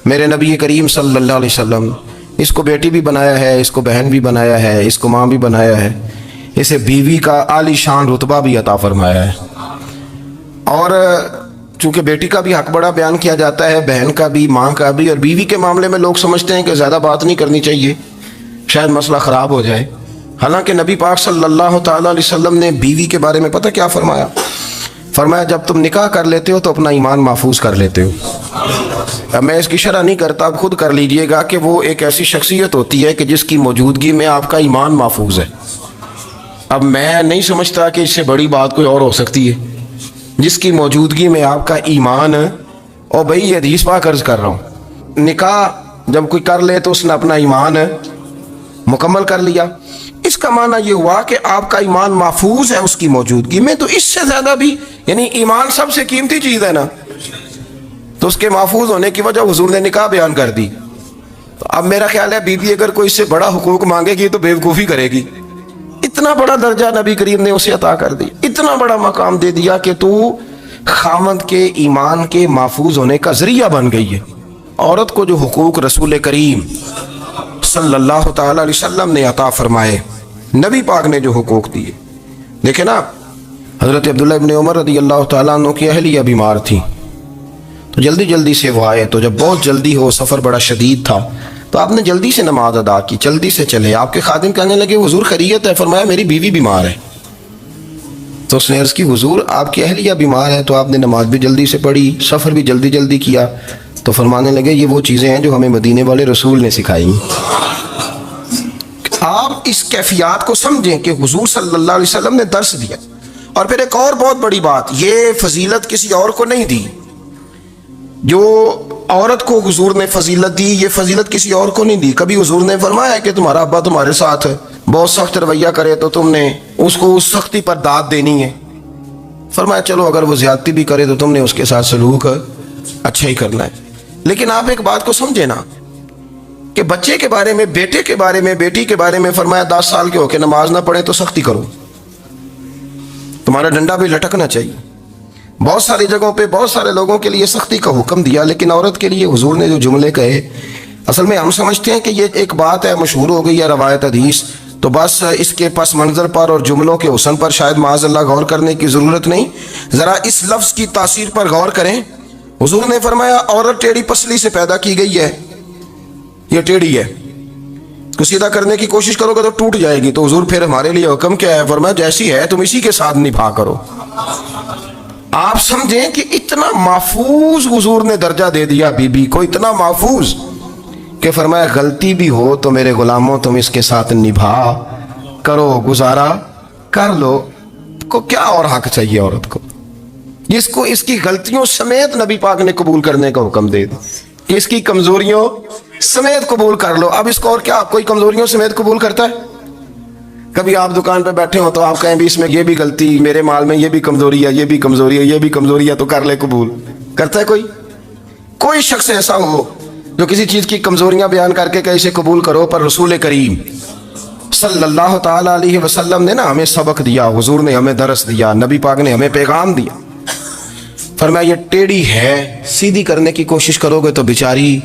मेरे नबी करीम सल्लल्लाहु अलैहि वसल्लम, इसको बेटी भी बनाया है, इसको बहन भी बनाया है, इसको माँ भी बनाया है, इसे बीवी का आलीशान रुतबा भी अता फरमाया है। और चूँकि बेटी का भी हक बड़ा बयान किया जाता है, बहन का भी, माँ का भी। और बीवी के मामले में लोग समझते हैं कि ज़्यादा बात नहीं करनी चाहिए, शायद मसला ख़राब हो जाए। हालांकि नबी पाक सल्लल्लाहु ताला अलैहि वसल्लम ने बीवी के बारे में पता क्या फरमाया? फरमाया जब तुम निकाह कर लेते हो तो अपना ईमान महफूज कर लेते हो। अब मैं इसकी शरह नहीं करता, आप खुद कर लीजिएगा कि वो एक ऐसी शख्सियत होती है कि जिसकी मौजूदगी में आपका ईमान महफूज है। अब मैं नहीं समझता कि इससे बड़ी बात कोई और हो सकती है, जिसकी मौजूदगी में आपका ईमान। और भाई ये हदीस पाक अर्ज कर रहा हूँ, निकाह जब कोई कर ले तो उसने अपना ईमान मुकम्मल कर लिया। इसका माना ये हुआ कि आपका ईमान महफूज है उसकी मौजूदगी में। तो इससे ज्यादा भी, यानी ईमान सबसे कीमती चीज है ना, तो उसके महफूज होने की वजह हुजूर ने निकाह बयान कर दी। तो अब मेरा ख्याल है बीवी अगर कोई इससे बड़ा हुकूक मांगेगी तो बेवकूफ़ी करेगी। इतना बड़ा दर्जा नबी करीम ने उसे अता कर दी, इतना बड़ा मकाम दे दिया कि तू खामद के ईमान के महफूज होने का जरिया बन गई है। औरत को जो हुकूक रसूल करीम सल्लल्लाहु ताला अलैहि वसल्लम ने अता फरमाए, नबी पाक ने जो हुकूक दिए, देखे ना, हज़रत अब्दुल्लाह इब्न उमर रज़ी अल्लाह ताला अन्हु की अहलिया बीमार थी, तो जल्दी जल्दी से वो आए। तो जब बहुत जल्दी हो, सफ़र बड़ा शदीद था, तो आपने जल्दी से नमाज अदा की, जल्दी से चले। आपके खादिम कहने लगे हुजूर खैरियत है? फरमाया मेरी बीवी बीमार है। तो उसने अर्ज़ की हुजूर आपकी अहलिया बीमार है, तो आपने नमाज भी जल्दी से पढ़ी, सफ़र भी जल्दी जल्दी किया। तो फरमाने लगे ये वो चीज़ें हैं जो हमें मदीने वाले रसूल ने सिखाई। आप इस कैफियत को समझें कि हुजूर सल्लल्लाहु अलैहि वसल्लम ने दर्स दिया। और फिर एक और बहुत बड़ी बात, ये फजीलत किसी और को नहीं दी। जो औरत को हुजूर ने फजीलत दी, ये फजीलत किसी और को नहीं दी। कभी हुजूर ने फरमाया कि तुम्हारा अब्बा तुम्हारे साथ बहुत सख्त रवैया करे तो तुमने उसको उस सख्ती पर दाद देनी है। फरमाया चलो अगर वो ज्यादती भी करे तो तुमने उसके साथ सलूक अच्छा ही करना है। लेकिन आप एक बात को समझे ना कि बच्चे के बारे में, बेटे के बारे में, बेटी के बारे में फरमाया 10 साल के होके नमाज ना पढ़े तो सख्ती करो, तुम्हारा डंडा भी लटकना चाहिए। बहुत सारी जगहों पे बहुत सारे लोगों के लिए सख्ती का हुक्म दिया, लेकिन औरत के लिए हुजूर ने जो जुमले कहे, असल में हम समझते हैं कि ये एक बात है, मशहूर हो गई है रवायत हदीस, तो बस इसके पस मंजर पर और जुमलों के हुसन पर शायद माज़अल्लाह गौर करने की ज़रूरत नहीं। ज़रा इस लफ्ज़ की तासीर पर गौर करें। हुजूर ने फरमाया औरत टेढ़ी पसली से पैदा की गई है, ये टेढ़ी है, तो सीधा करने की कोशिश करोगे तो टूट जाएगी। तो हुजूर फिर हमारे लिए हुक्म क्या है? फरमाया जैसी है तुम इसी के साथ निभा करो। आप समझें कि इतना महफूज हुजूर ने दर्जा दे दिया बीबी को, इतना महफूज कि फरमाया गलती भी हो तो मेरे गुलामों तुम इसके साथ निभा करो, गुजारा कर लो। को क्या और हक चाहिए औरत को, जिसको इसकी गलतियों समेत नबी पाक ने कबूल करने का हुक्म दे दिया, इसकी कमजोरियों समेत कबूल कर लो। अब इसको और क्या, कोई कमजोरियों समेत कबूल करता है? कभी आप दुकान पे बैठे हो तो आप कहें भी इसमें ये भी गलती, मेरे माल में ये भी कमजोरी है, ये भी कमजोरी है, ये भी कमजोरी है, तो कर ले कबूल। करता है कोई? कोई शख्स ऐसा हो जो किसी चीज की कमजोरियां बयान करके कहे इसे कबूल करो? पर रसूल करीम सल्लल्लाहु ताला अलैहि वसल्लम ने ना हमें सबक दिया, हुजूर ने हमें दरस दिया, नबी पाक ने हमें पैगाम दिया। फरमाया ये टेढ़ी है, सीधी करने की कोशिश करोगे तो बेचारी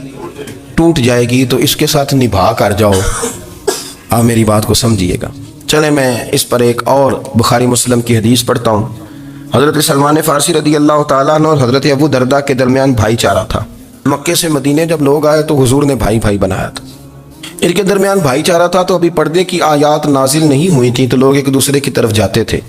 टूट जाएगी, तो इसके साथ निभा कर जाओ। आप मेरी बात को समझिएगा। चले मैं इस पर एक और बुखारी मुस्लिम की हदीस पढ़ता हूँ। हज़रत सलमान फ़ारसी रज़ी अल्लाह ताला अन्हु और हज़रत अबू दरदा के दरमियान भाईचारा था। मक्के से मदीने जब लोग आए तो हुजूर ने भाई भाई बनाया था, इनके दरमियान भाईचारा था। तो अभी पर्दे की आयात नाजिल नहीं हुई थी, तो लोग एक दूसरे की तरफ जाते थे।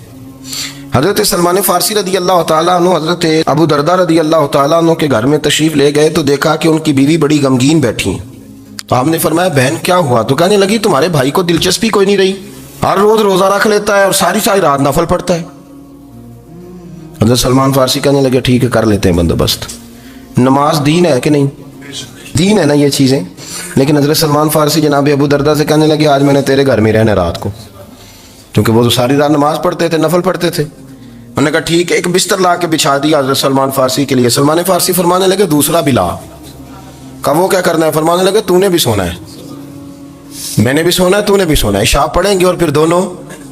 हज़रत सलमान फ़ारसी रज़ी अल्लाह ताला अन्हु हज़रत अबू दरदा रज़ी अल्लाह ताला अन्हु के घर में तशरीफ़ ले गए, तो देखा कि उनकी बीवी बड़ी गमगीन बैठी हैं। तो आपने फरमाया बहन क्या हुआ? तो कहने लगी तुम्हारे भाई को दिलचस्पी कोई नहीं रही, हर रोज रोज़ा रख लेता है और सारी सारी रात नफल पढ़ता है। हज़रत सलमान फ़ारसी कहने लगे ठीक है कर लेते हैं बंदोबस्त। नमाज दीन है कि नहीं? दीन है ना ये चीज़ें। लेकिन हज़रत सलमान फ़ारसी जनाब अबू दरदा से कहने लगे आज मैंने तेरे घर में रहना रात को, क्योंकि वो तो सारी रात नमाज पढ़ते थे, नफल पढ़ते थे। उन्होंने कहा ठीक है। एक बिस्तर ला के बिछा दिया हज़रत सलमान फ़ारसी के लिए। सलमान फ़ारसी फरमाने लगे दूसरा भी ला। कहा वो क्या करना है? फरमाने लगे तूने भी सोना है, मैंने भी सोना है, तूने भी सोना है। इशा पढ़ेंगे और फिर दोनों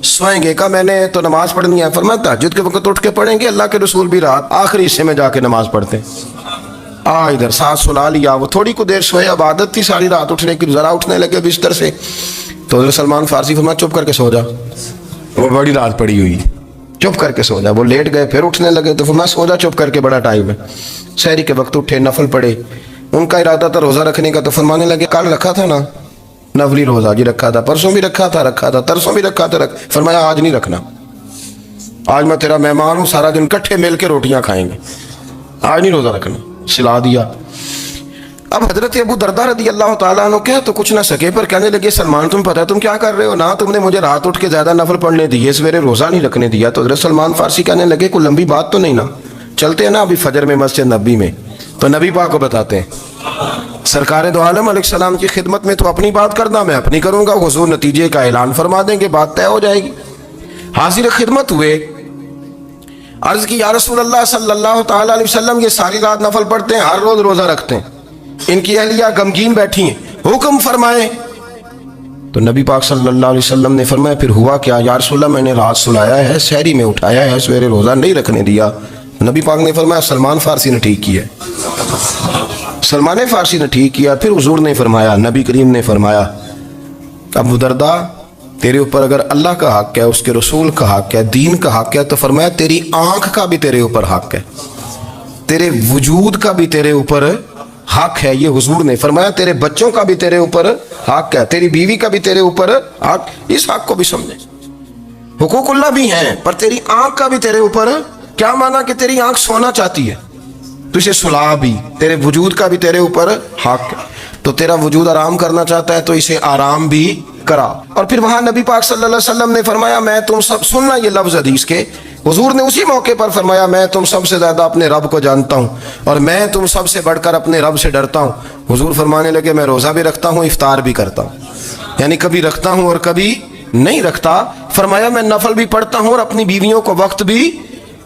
सोएंगे। कहा मैंने तो नमाज पढ़नी है। फरमाया तहज्जुद के वक्त उठ के पढ़ेंगे, अल्लाह के रसूल भी रात आखिरी हिस्से में जाके नमाज पढ़ते हैं। आ इधर साथ सुला लिया। वो थोड़ी को देर सोए, अब आदत थी सारी रात उठने की, जरा उठने लगे बिस्तर से तो हज़रत सलमान फारसी फरमाया चुप करके सो जा, वो बड़ी रात पड़ी हुई, चुप करके सो जा। वो लेट गए, फिर उठने लगे तो फरमाया सो जा चुप करके, बड़ा टाइम है। सहरी के वक्त उठे, नफल पढ़े। उनका इरादा था रोज़ा रखने का, तो फरमाने लगे कल रखा था ना नफली रोज़ा, जी रखा था, परसों भी रखा था, तरसों भी रखा था, फरमाया आज नहीं रखना, आज मैं तेरा मेहमान हूँ, सारा दिन इकट्ठे मिल के रोटियाँ खाएंगे, आज नहीं रोज़ा रखना, सिला दिया। अब हजरत अबू दरदा रदी अल्लाह ताला अन्हु कह तो कुछ ना सके, पर कहने लगे सलमान तुम पता है तुम क्या कर रहे हो, ना तुमने मुझे रात उठ के ज़्यादा नफल पढ़ने दिए, सवेरे रोज़ा नहीं रखने दिया। तो हजरत सलमान फारसी कहने लगे कोई लंबी बात तो नहीं ना, चलते हैं ना अभी फजर में मस्जिद नबी में, तो नबी पाक को बताते हैं सरकार दो आलम अलैहिस्सलाम की खिदमत में तो अपनी बात करना, मैं अपनी करूँगा, हुजूर नतीजे का ऐलान फरमा देंगे, बात तय हो जाएगी। हाजिर खिदमत हुए, अर्ज की या रसूल अल्लाह सल्लल्लाहु ताला अलैहि वसल्लम ये सारी रात नफल पढ़ते हैं, हर रोज रोजा रखते हैं, इनकी अहलिया गमगीन बैठी हैं, हुक्म फरमाए। तो नबी पाक सल्लल्लाहु अलैहि वसल्लम ने फरमाया फिर हुआ क्या? या रसूल अल्लाह मैंने रात सुलाया है, सहरी में उठाया है, सवेरे रोजा नहीं रखने दिया। नबी पाक ने फरमाया सलमान फारसी ने ठीक किया, सलमान फारसी ने ठीक किया। फिर हुजूर ने फरमाया, नबी करीम ने फरमाया अबू दरदा तेरे ऊपर अगर अल्लाह का हक है, उसके रसूल का हक है, दीन का हक है, तो फरमाया तेरी आंख का भी तेरे ऊपर हक है, तेरे वजूद का भी तेरे ऊपर हक है। ये हुजूर ने फरमाया तेरे बच्चों का भी तेरे ऊपर हक है, तेरी बीवी का भी तेरे ऊपर हक। इस हक को भी समझे, हुकूकुल्लाह भी हैं, पर तेरी आंख का भी तेरे ऊपर। क्या माना कि तेरी आंख सोना चाहती है तो इसे सुला भी, तेरे वजूद का भी तेरे ऊपर हक है, तो तेरा वजूद आराम करना चाहता है तो इसे आराम भी करा। और फिर वहां नबी पाक सल्लल्लाहु अलैहि वसल्लम ने फरमाया मैं तुम सब, सुनना ये लफ्ज हदीस के, हुजूर ने उसी मौके पर फरमाया मैं तुम सबसे ज्यादा अपने रब को जानता हूँ और मैं तुम सबसे बढ़कर अपने रब से डरता हूँ। हुजूर फरमाने लगे मैं रोजा भी रखता हूँ, इफ्तार भी करता हूँ, यानी कभी रखता हूँ और कभी नहीं रखता। फरमाया मैं नफल भी पढ़ता हूँ और अपनी बीवियों को वक्त भी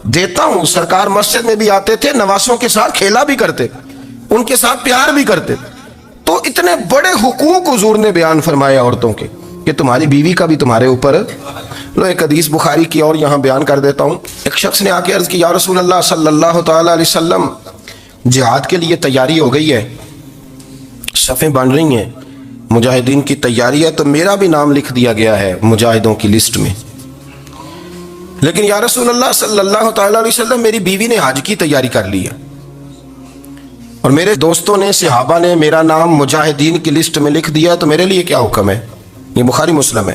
देता हूँ। सरकार मस्जिद में भी आते थे, नवासों के साथ खेला भी करते, उनके साथ प्यार भी करते। तो इतने बड़े हुकूक हुजूर ने बयान फरमाया औरतों के कि तुम्हारी बीवी का भी तुम्हारे ऊपर। लो एक हदीस बुखारी की और यहाँ बयान कर देता हूँ। एक शख्स ने आके अर्ज की या रसूल अल्लाह सल्लल्लाहु ताला अलैहि वसल्लम जिहाद के लिए तैयारी हो गई है, सफ़ें बन रही हैं, मुजाहिदीन की तैयारी है, तो मेरा भी नाम लिख दिया गया है मुजाहिदों की लिस्ट में, लेकिन या रसूल अल्लाह सल्लल्लाहु ताला अलैहि वसल्लम मेरी बीवी ने हज की तैयारी कर ली है और मेरे दोस्तों ने, सहाबा ने मेरा नाम मुजाहिदीन की लिस्ट में लिख दिया, तो मेरे लिए क्या हुक्म है? ये बुखारी मुस्लिम है।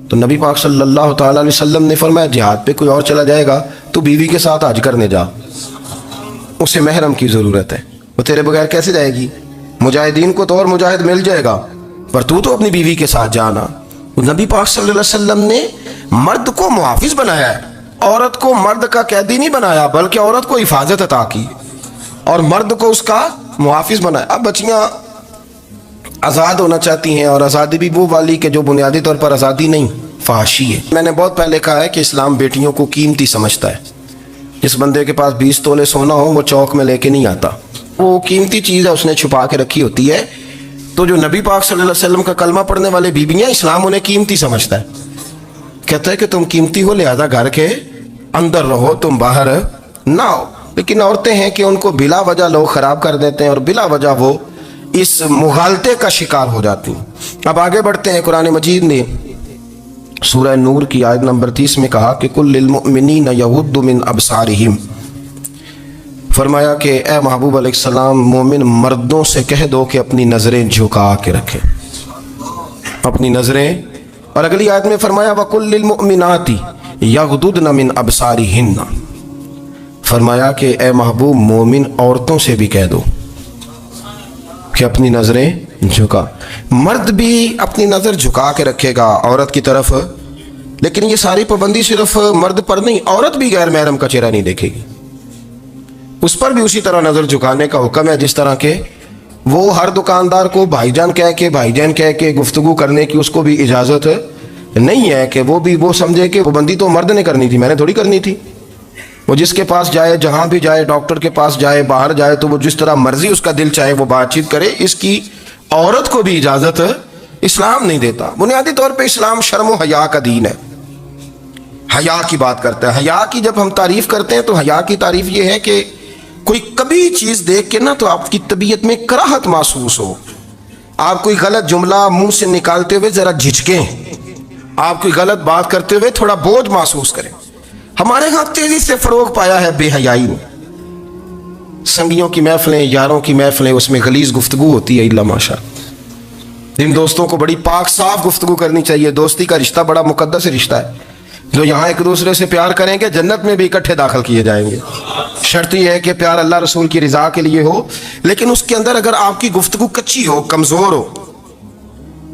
तो नबी पाक सल्लल्लाहु ताला अलैहि वसल्लम ने फरमाया जिहाद पे कोई और चला जाएगा तो बीवी के साथ हज करने जा, उसे महरम की ज़रूरत है, वो तेरे बगैर कैसे जाएगी? मुजाहिदीन को तो और मुजाहिद मिल जाएगा, पर तू तो अपनी बीवी के साथ जाना। नबी पाक सल्लल्लाहु अलैहि वसल्लम ने मर्द को मुहाफिज बनाया है, औरत को मर्द का कैदी नहीं बनाया, बल्कि औरत को हिफाजत अता की और मर्द को उसका मुहाफिज बनाया। अब बच्चियां आज़ाद होना चाहती हैं और आज़ादी भी वो वाली के जो बुनियादी तौर पर आज़ादी नहीं, फहाशी है। मैंने बहुत पहले कहा है कि इस्लाम बेटियों को कीमती समझता है। जिस बंदे के पास 20 तोले सोना हो वो चौक में लेके नहीं आता, वो कीमती चीज़ है, उसने छुपा के रखी होती है। तो जो नबी पाक सल्लल्लाहु अलैहि वसल्लम का कलमा पढ़ने वाले बीबियाँ, इस्लाम उन्हें कीमती समझता है, कहता है कि तुम कीमती हो लिहाजा घर के अंदर रहो, तुम बाहर ना हो। लेकिन औरतें हैं कि उनको बिला वजह लोग ख़राब कर देते हैं और बिला वजह वो इस मुगालते का शिकार हो जाती हैं। अब आगे बढ़ते हैं। कुरान मजीद ने सूरह नूर की आयत नंबर 30 में कहा कि कुल्लिल मुमिनीना यगुद्दू मिन अबसारिहिम, फरमाया कि ए महबूब अलैहिस्सलाम मोमिन मर्दों से कह दो कि अपनी नज़रें झुका के रखें, अपनी नज़रें। और अगली आयत में फरमाया वकुल्लिल मुमिनाती यगुद्दूना मिन अबसारिहिन्ना, फरमाया कि ए महबूब मोमिन औरतों से भी कह दो कि अपनी नज़रें झुका। मर्द भी अपनी नज़र झुका के रखेगा औरत की तरफ, लेकिन ये सारी पाबंदी सिर्फ मर्द पर नहीं, औरत भी गैर महरम का चेहरा नहीं देखेगी, उस पर भी उसी तरह नज़र झुकाने का हुक्म है। जिस तरह के वो हर दुकानदार को भाईजान कह के गुफ्तगू करने की उसको भी इजाज़त नहीं है कि वो भी वो समझे कि पाबंदी तो मर्द ने करनी थी, मैंने थोड़ी करनी थी। वो जिसके पास जाए, जहाँ भी जाए, डॉक्टर के पास जाए, बाहर जाए, तो वो जिस तरह मर्जी उसका दिल चाहे वो बातचीत करे, इसकी औरत को भी इजाज़त इस्लाम नहीं देता। बुनियादी तौर पे इस्लाम शर्म व हया का दीन है, हया की बात करता है। हया की जब हम तारीफ़ करते हैं तो हया की तारीफ़ ये है कि कोई कभी चीज देख के ना तो आपकी तबीयत में कराहत महसूस हो, आप कोई गलत जुमला मुंह से निकालते हुए जरा झिझकें, आप कोई गलत बात करते हुए थोड़ा बोझ महसूस करें। हमारे यहाँ तेजी से फरोग पाया है बेहयाई में। संगियों की महफिलें, यारों की महफिलें, उसमें गलीज गुफ्तगू होती है। इल्ला माशा, इन दोस्तों को बड़ी पाक साफ गुफ्तगू करनी चाहिए। दोस्ती का रिश्ता बड़ा मुकद्दस रिश्ता है। जो यहाँ एक दूसरे से प्यार करेंगे जन्नत में भी इकट्ठे दाखिल किए जाएंगे। शर्त यह है कि प्यार अल्लाह रसूल की रिजा के लिए हो, लेकिन उसके अंदर अगर आपकी गुफ्तगू कच्ची हो, कमजोर हो,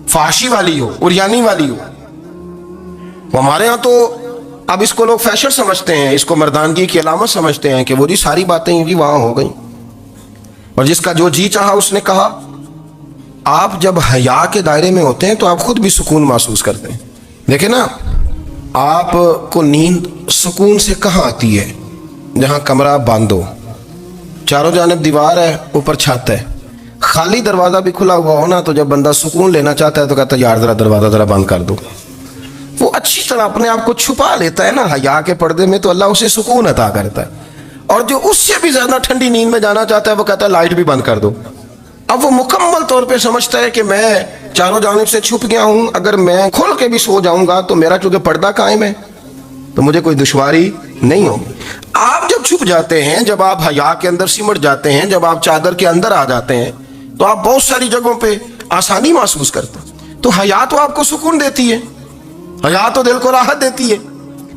फाशी वाली हो, उरियानी वाली हो। हमारे यहाँ तो अब इसको लोग फैशन समझते हैं, इसको मर्दानगी की अलामत समझते हैं कि वो जी सारी बातें जी वहां हो गई और जिसका जो जी चाहा उसने कहा। आप जब हया के दायरे में होते हैं तो आप खुद भी सुकून महसूस करते हैं। देखे ना, आपको नींद सुकून से कहाँ आती है? जहां कमरा बंद हो, चारों जानब दीवार है, ऊपर छत है, खाली दरवाजा भी खुला हुआ हो ना, तो जब बंदा सुकून लेना चाहता है तो कहता है यार जरा दरवाजा जरा बंद कर दो। वो अच्छी तरह अपने आप को छुपा लेता है ना हया के पर्दे में, तो अल्लाह उसे सुकून अता करता है। और जो उससे भी ज्यादा ठंडी नींद में जाना चाहता है वो कहता है लाइट भी बंद कर दो। अब वो मुकम्मल तौर पे समझता है कि मैं चारों जानिब से छुप गया हूं, अगर मैं खोल के भी सो जाऊंगा तो मेरा चूंकि पर्दा कायम है तो मुझे कोई दुश्वारी नहीं होगी। आप जब छुप जाते हैं, जब आप हया के अंदर सिमट जाते हैं, जब आप चादर के अंदर आ जाते हैं, तो आप बहुत सारी जगहों पे आसानी महसूस करते हैं। तो हया तो आपको सुकून देती है, हया तो दिल को राहत देती है।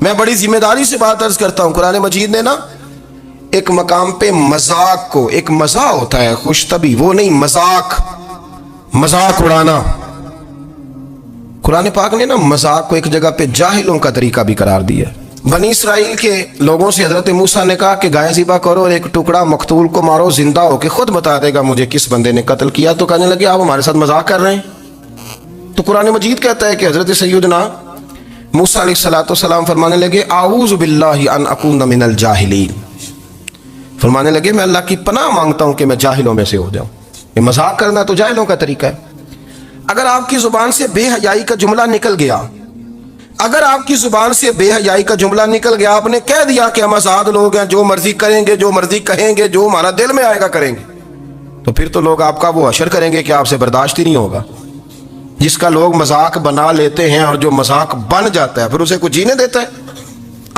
मैं बड़ी जिम्मेदारी से बात अर्ज करता हूं, कुरान मजीद ने ना एक मकाम पे मजाक को, एक मजा होता है खुशतबी, वो नहीं मजाक उड़ाना, कुरान पाक ने ना मजाक को एक जगह पे जाहिलों का तरीका भी करार दिया। बनी इसराइल के लोगों से हजरत मूसा ने कहा कि गाय ज़िबा करो और एक टुकड़ा मकतूल को मारो, जिंदा होके खुद बता देगा मुझे किस बंदे ने कत्ल किया। तो कहने लगे आप हमारे साथ मजाक कर रहे हैं। तो कुरान मजीद कहता है कि हजरत सैयदना मूसा अलैहिस्सलाम फरमाने लगे आऊज़ु बिल्लाहि अन अकून मिनल जाहिलीन, फरमाने लगे मैं अल्लाह की पनाह मांगता हूं कि मैं जाहिलों में से हो जाऊं। ये मजाक करना तो जाहिलों का तरीका है। अगर आपकी जुबान से बेहयाई का जुमला निकल गया, अगर आपकी जुबान से बेहयाई का जुमला निकल गया, आपने कह दिया कि हम आजाद लोग हैं, जो मर्जी करेंगे, जो मर्जी कहेंगे, जो हमारा दिल में आएगा करेंगे, तो फिर तो लोग आपका वो हशर करेंगे कि आपसे बर्दाश्त ही नहीं होगा। जिसका लोग मजाक बना लेते हैं और जो मजाक बन जाता है फिर उसे कुछ जीने देता है।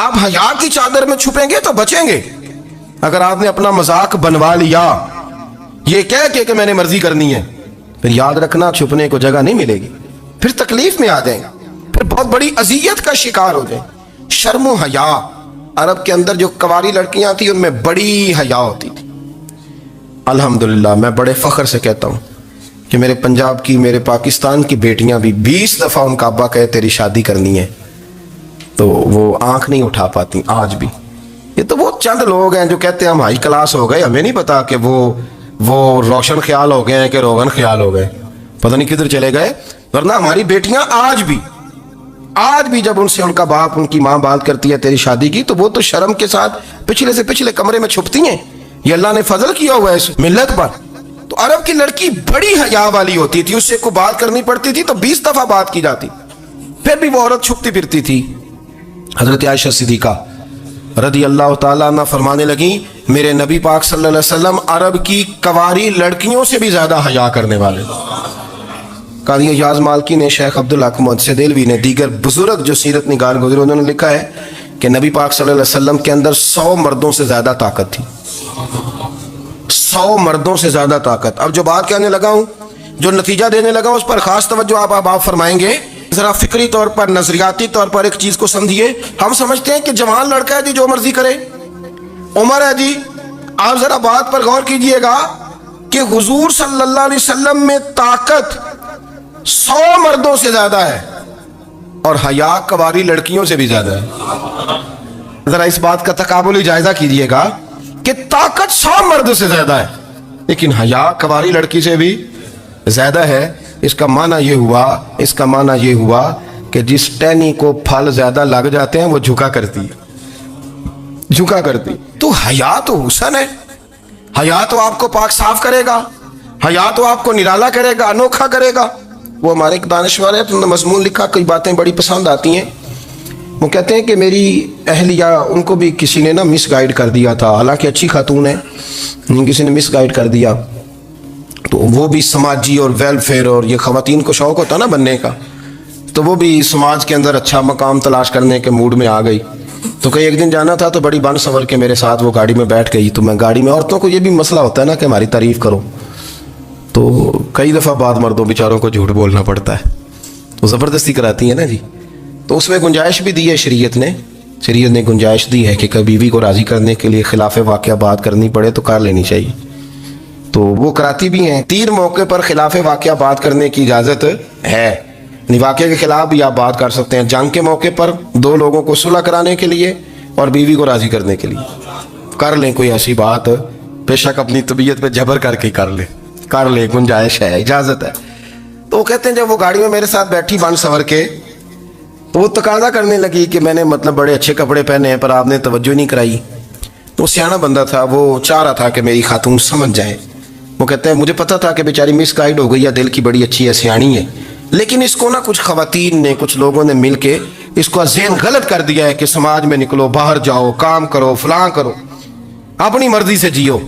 आप हया की चादर में छुपेंगे तो बचेंगे। अगर आपने अपना मजाक बनवा लिया ये कह के कि मैंने मर्जी करनी है, फिर याद रखना छुपने को जगह नहीं मिलेगी, फिर तकलीफ में आ जाएंगे, फिर बहुत बड़ी अजियत का शिकार हो जाए। शर्म हया, अरब के अंदर जो कवारी लड़कियां थी उनमें बड़ी हया होती थी। अल्हम्दुलिल्लाह मैं बड़े फख्र से कहता हूं कि मेरे पंजाब की, मेरे पाकिस्तान की बेटियां भी 20 दफा उनका अब्बा कहे तेरी शादी करनी है तो वो आंख नहीं उठा पाती आज भी। ये तो वो चंद लोग हैं जो कहते हैं हम हाई क्लास हो गए, हमें नहीं पता कि वो रोशन ख्याल हो गए हैं कि रोगन ख्याल हो गए, पता नहीं किधर चले गए। वरना हमारी बेटियां आज भी जब उनसे उनका बाप, उनकी माँ बात करती है तेरी शादी की, तो वो तो शर्म के साथ पिछले से पिछले कमरे में छुपती हैं। ये अल्लाह ने फजल किया हुआ है इस मिल्लत पर। तो अरब की लड़की बड़ी हया वाली होती थी, उससे को बात करनी पड़ती थी तो 20 दफा बात की जाती, फिर भी वो औरत छुपती फिरती थी। हजरत आयशा सिद्दीका रदी अल्लाह ताला अन्हा फरमाने लगी मेरे नबी पाक सल्लल्लाहु अलैहि वसल्लम अरब की कवारी लड़कियों से भी ज्यादा हया करने वाले। कादी एजाज मालकी ने, शेख अब्दुल हक मुहद्दिस देलवी ने, दीगर बुजुर्ग जो सीरत निगार गुजरे, उन्होंने लिखा है कि नबी पाक सल्लल्लाहु अलैहि वसल्लम के अंदर 100 मर्दों से ज्यादा ताकत थी, 100 मर्दों से ज्यादा ताकत। अब जो बात कहने लगा हूं, जो नतीजा देने लगा उस पर खास तवज्जो आप फरमाएंगे। जरा फिक्री तौर पर, नजरियाती तौर पर एक चीज को समझिए। हम समझते हैं कि जवान लड़का है जी जो मर्जी करे, उम्र है जी। आप जरा बात पर गौर कीजिएगा कि हुजूर सल्लल्लाहु अलैहि वसल्लम में ताकत 100 मर्दों से ज्यादा है और हया कवारी लड़कियों से भी ज्यादा है। जरा इस बात का तकाबुली जायजा कीजिएगा कि ताकत 100 मर्द से ज्यादा है लेकिन हया कवारी लड़की से भी ज्यादा है। इसका माना यह हुआ कि जिस टहनी को फल ज्यादा लग जाते हैं वो झुका करती। तो हया तो हुस्न है, हया तो आपको पाक साफ करेगा, हया तो आपको निराला करेगा, अनोखा करेगा। वो हमारे एक दानिश्वर है, तुमने मजमून लिखा, कई बातें बड़ी पसंद आती हैं वो कहते हैं कि मेरी अहलिया, उनको भी किसी ने ना मिस गाइड कर दिया था, हालांकि अच्छी खातून है, किसी ने मिस गाइड कर दिया। तो वो भी समाजी और वेलफेयर, और ये ख़वातीन को शौक़ होता ना बनने का, तो वो भी समाज के अंदर अच्छा मकाम तलाश करने के मूड में आ गई। तो कई एक दिन जाना था तो बड़ी बन संवर के मेरे साथ वो गाड़ी में बैठ गई। तो मैं गाड़ी में, औरतों को ये भी मसला होता है ना कि हमारी तारीफ़ करो, तो कई दफ़ा बाद मर्दों बेचारों को झूठ बोलना पड़ता है, तो ज़बरदस्ती कराती है ना जी। तो उसमें गुंजाइश भी दी है शरीयत ने गुंजाइश दी है कि कभी बीवी को राज़ी करने के लिए खिलाफ वाक़या बात करनी पड़े तो कर लेनी चाहिए। तो वो कराती भी हैं। 3 मौके पर खिलाफ वाक़या बात करने की इजाज़त है। वाक़े के खिलाफ भी आप बात कर सकते हैं। जंग के मौके पर 2 लोगों को सुलह कराने के लिए और बीवी को राज़ी करने के लिए कर लें कोई ऐसी बात, बेशक अपनी तबीयत पे जबर करके कर ले, गुंजाइश है, इजाज़त है। तो वो कहते हैं जब वो गाड़ी में मेरे साथ बैठी बन संवर के, तो वो तकाजा करने लगी कि मैंने मतलब बड़े अच्छे कपड़े पहने हैं पर आपने तवज्जो नहीं कराई। तो सियाना बंदा था, वो चाह रहा था कि मेरी खातून समझ जाए। वो कहते हैं मुझे पता था कि बेचारी मिस गाइड हो गई है, दिल की बड़ी अच्छी है, सियानी है, लेकिन इसको ना कुछ खवातीन ने, कुछ लोगों ने मिल के इसको ज़हन गलत कर दिया है कि समाज में निकलो, बाहर जाओ, काम करो, फलां करो, अपनी मर्जी से जियो।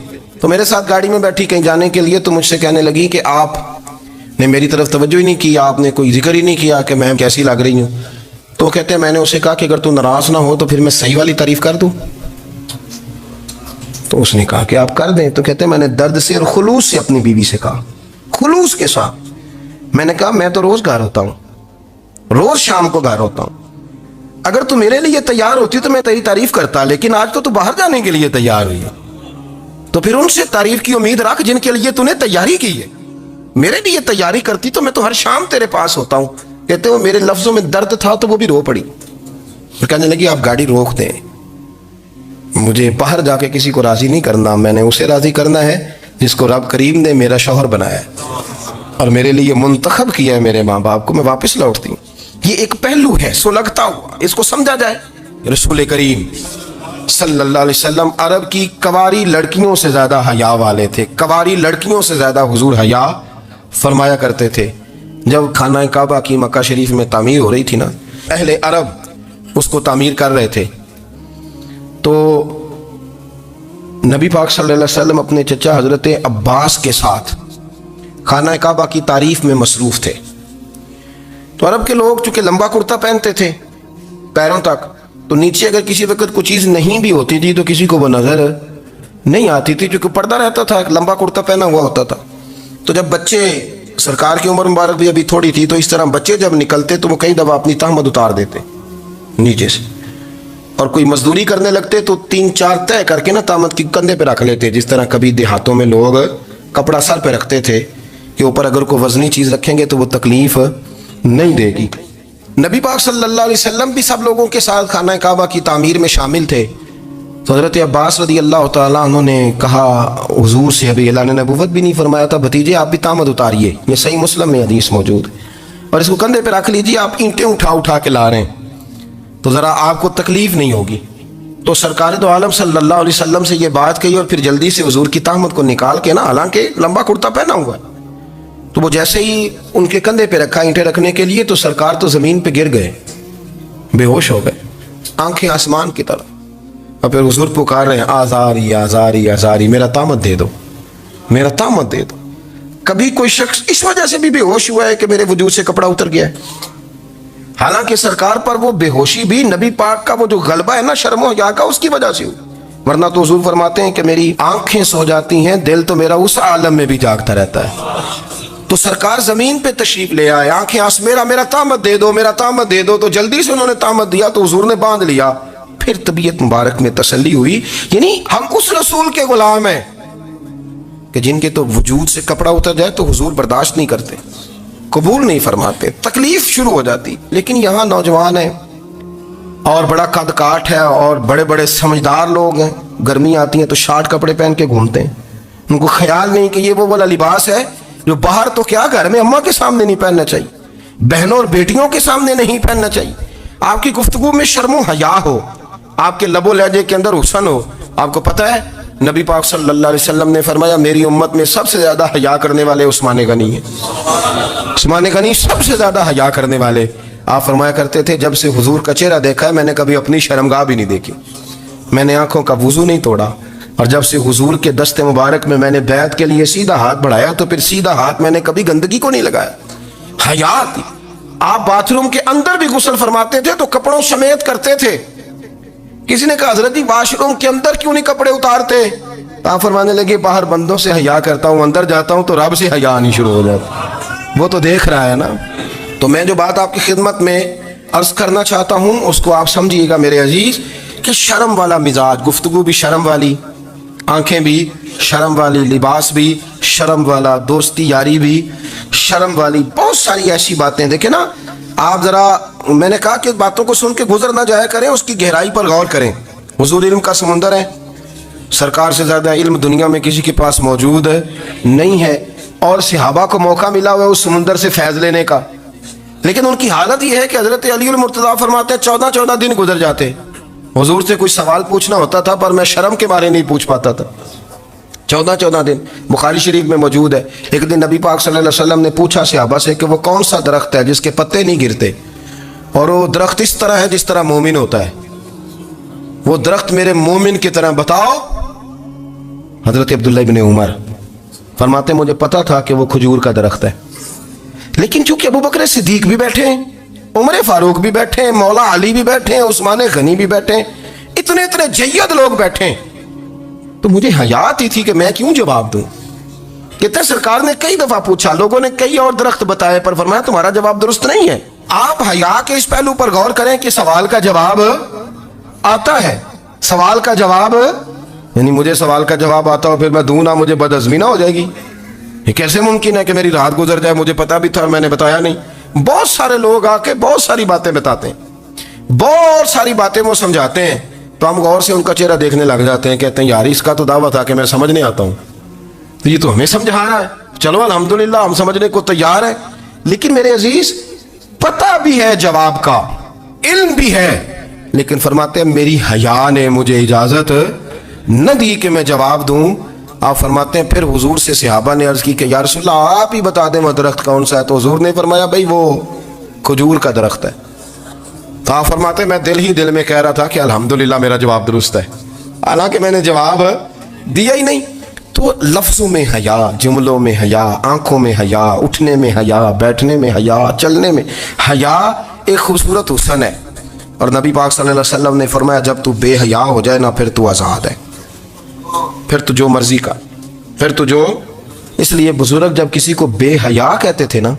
तो मेरे साथ गाड़ी में बैठी कहीं जाने के लिए, तो मुझसे कहने लगी कि आपने मेरी तरफ तवज्जो ही नहीं की, आपने कोई जिक्र ही नहीं किया कि मैं कैसी लग रही हूँ। तो कहते हैं मैंने उसे कहा कि अगर तू नाराज ना हो तो फिर मैं सही वाली तारीफ कर दूँ। तो उसने कहा कि आप कर दें। तो कहते हैं मैंने दर्द से और खुलूस से अपनी बीवी से कहा, खुलूस के साथ मैंने कहा मैं तो रोज घर होता हूँ, रोज शाम को घर होता हूँ, अगर तू मेरे लिए तैयार होती तो मैं तेरी तारीफ करता, लेकिन आज तो तू बाहर जाने के लिए तैयार हुई है, तो फिर उनसे तारीफ की उम्मीद रख जिनके लिए तूने तैयारी की है। मेरे लिए तैयारी करती तो मैं तो हर शाम तेरे पास होता हूँ। कहते वो मेरे लफ्जों में दर्द था तो वो भी रो पड़ी। फिर कहने लगी आप गाड़ी रोक दें, मुझे बाहर जाके किसी को राजी नहीं करना, मैंने उसे राजी करना है जिसको रब करीम ने मेरा शौहर बनाया है और मेरे लिए मुंतखब किया है मेरे माँ बाप को। मैं वापस लौटती हूँ। ये एक पहलू है सुलगता हुआ, इसको समझा जाए। रसूल करीम सल्लल्लाहु अलैहि वसल्लम अरब की कवारी लड़कियों से ज्यादा हया वाले थे, कवारी लड़कियों से ज्यादा हुजूर हया फरमाया करते थे। जब खाना काबा की मक्का शरीफ में तामीर हो रही थी ना, अहले अरब उसको तामीर कर रहे थे, तो नबी पाक सल्लल्लाहु अलैहि वसल्लम अपने चचा हजरत अब्बास के साथ खाना काबा की तारीफ में मसरूफ थे। तो अरब के लोग चूंकि लंबा कुर्ता पहनते थे पैरों तक, तो नीचे अगर किसी वक्त कोई चीज़ नहीं भी होती थी तो किसी को वो नज़र नहीं आती थी, क्योंकि पर्दा रहता था, लंबा कुर्ता पहना हुआ होता था। तो जब बच्चे, सरकार की उम्र मुबारक भी अभी थोड़ी थी, तो इस तरह बच्चे जब निकलते तो वो कई दफ़ा अपनी तहमद उतार देते नीचे से, और कोई मजदूरी करने लगते तो 3-4 तय करके ना तहमद की कंधे पे रख लेते, जिस तरह कभी देहातों में लोग कपड़ा सर पे रखते थे कि ऊपर अगर कोई वजनी चीज़ रखेंगे तो वो तकलीफ नहीं देगी। नबी पाक सल्लल्लाहु अलैहि वसल्लम भी सब लोगों के साथ खाना काबा की तामीर में शामिल थे। तो हज़रत अब्बास रदी अल्लाह तआला अन्हु ने कहा हुजूर से, अभी अल्लाह ने नबूवत भी नहीं फरमाया था, भतीजे आप भी तामद उतारिए, ये सही मुस्लिम में हदीस मौजूद है, और इसको कंधे पे रख लीजिए, आप ईंटें उठा उठा के ला रहे हैं तो ज़रा आपको तकलीफ नहीं होगी। तो सरकार दो आलम सल्लल्लाहु अलैहि वसल्लम से ये बात कही और फिर जल्दी से हुजूर की तामद को निकाल के ना, हालांकि लंबा कुर्ता पहना हुआ है, तो वो जैसे ही उनके कंधे पे रखा ईंटें रखने के लिए, तो सरकार तो ज़मीन पे गिर गए, बेहोश हो गए, आंखें आसमान की तरफ। और फिर हुजूर पुकार रहे हैं आज़ारी आज़ारी आज़ारी, मेरा तामद दे दो, मेरा तामद दे दो। कभी कोई शख्स इस वजह से भी बेहोश हुआ है कि मेरे वजूद से कपड़ा उतर गया है, हालांकि सरकार पर वो बेहोशी भी नबी पाक का वो जो गलबा है ना शर्म हया का, उसकी वजह से हुई, वरना तो हुजूर फरमाते हैं कि मेरी आंखें सो जाती हैं, दिल तो मेरा उस आलम में भी जागता रहता है। तो सरकार जमीन पे तशरीफ ले आए, आंखें मेरा तामद दे दो, मेरा तामद दे दो। तो जल्दी से उन्होंने तामद दिया तो हुजूर ने बांध लिया। फिर तबीयत मुबारक में तसल्ली हुई, यानी हम उस रसूल के गुलाम हैं कि जिनके तो वजूद से कपड़ा उतर जाए तो हुजूर बर्दाश्त नहीं करते, कबूल नहीं फरमाते, तकलीफ शुरू हो जाती। लेकिन यहाँ नौजवान है और बड़ा कद काठ है और बड़े बड़े समझदार लोग हैं, गर्मी आती है तो शार्ट कपड़े पहन के घूमते हैं, उनको ख्याल नहीं कि ये वो वाला लिबास है जो बाहर तो क्या घर में अम्मा के सामने नहीं पहनना चाहिए, बहनों और बेटियों के सामने नहीं पहनना चाहिए। आपकी गुफ्तगू में शर्म हया हो, आपके लबो लहजे के अंदर हुस्न हो। आपको पता है नबी पाक सल्लल्लाहु अलैहि वसल्लम ने फरमाया मेरी उम्मत में सबसे ज्यादा हया करने वाले उस्मान गनी है, उस्मान गनी सबसे ज्यादा हया करने वाले। आप फरमाया करते थे, जब से हुजूर का चेहरा देखा है मैंने कभी अपनी शर्मगाह भी नहीं देखी, मैंने आंखों का वुजू नहीं तोड़ा, और जब से हुजूर के दस्ते मुबारक में मैंने बैत के लिए सीधा हाथ बढ़ाया तो फिर सीधा हाथ मैंने कभी गंदगी को नहीं लगाया। हयात। आप बाथरूम के अंदर भी गुस्ल फरमाते थे तो कपड़ों समेत करते थे। किसी ने कहा हजरत जी वाशरूम के अंदर क्यों नहीं कपड़े उतारते? तो आप फरमाने लगे बाहर बंदों से हया करता हूं, अंदर जाता हूं तो रब से हया नहीं शुरू हो जाता, वो तो देख रहा है ना। तो मैं जो बात आपकी खिदमत में अर्ज करना चाहता हूं उसको आप समझिएगा मेरे अजीज, कि शर्म वाला मिजाज, गुफ्तगू भी शर्म वाली, आंखें भी शर्म वाली, लिबास भी शर्म वाला, दोस्ती यारी भी शर्म वाली, बहुत सारी ऐसी बातें। देखे ना आप जरा, मैंने कहा कि बातों को सुन के गुजर ना जाया करें, उसकी गहराई पर गौर करें। हुजूर इल्म का समुंदर है, सरकार से ज्यादा इल्म दुनिया में किसी के पास मौजूद नहीं है, और सहाबा को मौका मिला हुआ उस समुंदर से फैज लेने का, लेकिन उनकी हालत यह है कि हजरत अली मुर्तज़ा फरमाते 14-14 दिन गुजर जाते। हुजूर से कुछ सवाल पूछना होता था पर मैं शर्म के बारे नहीं पूछ पाता था। 14-14 दिन बुखारी शरीफ में मौजूद है। एक दिन नबी पाक सल्लल्लाहु अलैहि वसल्लम ने पूछा सहाबा से कि वो कौन सा दरख्त है जिसके पत्ते नहीं गिरते, और वो दरख्त इस तरह है जिस तरह मोमिन होता है, वो दरख्त मेरे मोमिन की तरह बताओ। हजरत अब्दुल्ला इब्ने उमर फरमाते मुझे पता था कि वो खजूर का दरख्त है, लेकिन चूंकि अबू बकर सिद्दीक भी बैठे हैं, उमर फारूक भी बैठे हैं, मौला अली भी बैठे हैं, उस्मान गनी भी बैठे हैं, इतने इतने जय्यद लोग बैठे हैं, तो मुझे हयात ही थी कि मैं क्यों जवाब दूं। कहते सरकार ने कई दफा पूछा, लोगों ने कई और दरख्त बताए, पर फरमाया तुम्हारा जवाब दुरुस्त नहीं है। आप हया के इस पहलू पर गौर करें कि सवाल का जवाब आता है, सवाल का जवाब, यानी मुझे सवाल का जवाब आता हो फिर मैं दूं ना, मुझे बदअज़मी ना हो जाएगी। ये कैसे मुमकिन है कि मेरी रात गुजर जाए, मुझे पता भी था और मैंने बताया नहीं। बहुत सारे लोग आके बहुत सारी बातें बताते हैं, बहुत सारी बातें वो समझाते हैं, तो हम गौर से उनका चेहरा देखने लग जाते हैं, कहते हैं यार इसका तो दावा था कि मैं समझ नहीं आता हूं, तो ये तो हमें समझा रहा है, चलो अल्हम्दुलिल्लाह हम समझने को तैयार है। लेकिन मेरे अजीज पता भी है जवाब का, इल्म भी है, लेकिन फरमाते हैं मेरी हया ने मुझे इजाजत न दी कि मैं जवाब दूं। आप फरमाते हैं फिर हुजूर से सहाबा ने अर्ज की कि या रसूलल्लाह आप ही बता दें वो दरख्त कौन सा है, तो हुजूर ने फरमाया भाई वो खजूर का दरख्त है। तो आप फरमाते मैं दिल ही दिल में कह रहा था कि अल्हम्दुलिल्लाह मेरा जवाब दुरुस्त है, हालांकि मैंने जवाब दिया ही नहीं। तो लफ्जों में हया, जुमलों में हया, आंखों में हया, उठने में हया, बैठने में हया, चलने में हया एक खूबसूरत हुस्न है। और नबी पाक सल्लल्लाहु अलैहि वसल्लम ने फरमाया जब तू बेहया हो जाए ना फिर तू आज़ाद है, फिर तू जो मर्जी का, फिर तू जो। इसलिए बुजुर्ग जब किसी को बेहया कहते थे ना